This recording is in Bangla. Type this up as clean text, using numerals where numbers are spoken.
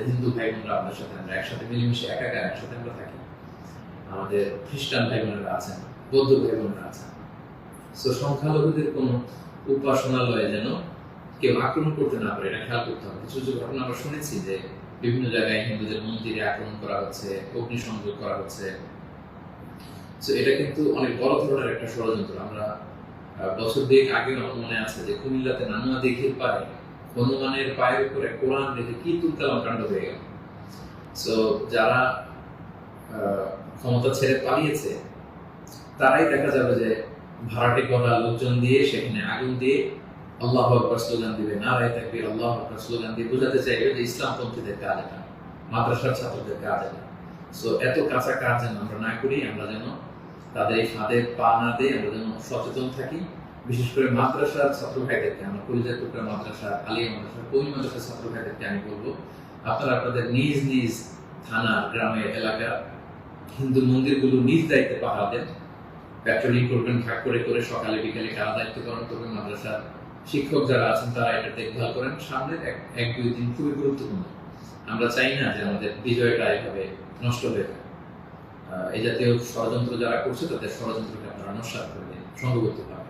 আমাদের হিন্দু ভাই বোনরা আমাদের সাথে, আমরা একসাথে মিলেমিশে একাকার একসাথে আমরা থাকি। আমাদের খ্রিস্টান ভাই বোনেরা আছেন, বৌদ্ধ ভাই বোনেরা আছেন। তো সংখ্যালঘুদের কোনো উপাসনালয়ে যেন কেউ আক্রমণ করতে না পারে, এটা খেয়াল করতে হবে। কিছু কিছু ঘটনা আমরা শুনেছি যে বিভিন্ন জায়গায় হিন্দুদের মন্দিরে আক্রমণ করা হচ্ছে, অগ্নিসংযোগ করা হচ্ছে। তো এটা কিন্তু অনেক বড় ধরনের একটা ষড়যন্ত্র। আমরা বছর দুয়েক আগে আমার মনে আছে যে কুমিল্লাতে নানুয়া দিঘির পাড়ে হনুমানের পায়ের উপরে কোরআন রেখে কি তুলকালাম কাণ্ড হয়ে গেল। সো যারা ক্ষমতা ছেড়ে পালিয়েছে তারাই দেখা যাবে যে ভাড়াটে করা লোকজন দিয়ে সেখানে আগুন দিয়ে আল্লাহু আকবার স্লোগান দিবে, নারায়ে তাকবীর, আল্লাহু আকবার স্লোগান দিয়ে বোঝাতে চাইবে যে ইসলামপন্থীদের কাজ এটা, মাদ্রাসার ছাত্রদের কাজ এটা। সো এত কাঁচা কাজ যেন আমরা না করি, আমরা যেন তাদের এই ফাঁদে পা না দিয়ে আমরা যেন সচেতন থাকি। বিশেষ করে মাদ্রাসার ছাত্র ভাইদেরকে, আমরা কলিজার টুকরা মাদ্রাসা, আলিয়া মাদ্রাসা, কোন মাদ্রাসার ছাত্র ভাইদেরকে আমি বলবো, আপনারা আপনাদের নিজ নিজ থানা, গ্রামের, এলাকার হিন্দু মন্দিরগুলো নিজ দায়িত্বে পাহারা দেন। প্যাট্রোলিং করবেন ভাগ করে করে, সকালে বিকালে কারা দায়িত্ব পালন করবেন। মাদ্রাসার শিক্ষক যারা আছেন তারা এটা দেখভাল করেন। সামনের এক দুই দিন খুবই গুরুত্বপূর্ণ। আমরা চাই না যে আমাদের বিজয়টা এভাবে নষ্ট হয়ে যায়। এই জাতীয় ষড়যন্ত্র যারা করছে তাদের ষড়যন্ত্রকে আপনারা নস্যাৎ করবেন সংঘবদ্ধভাবে।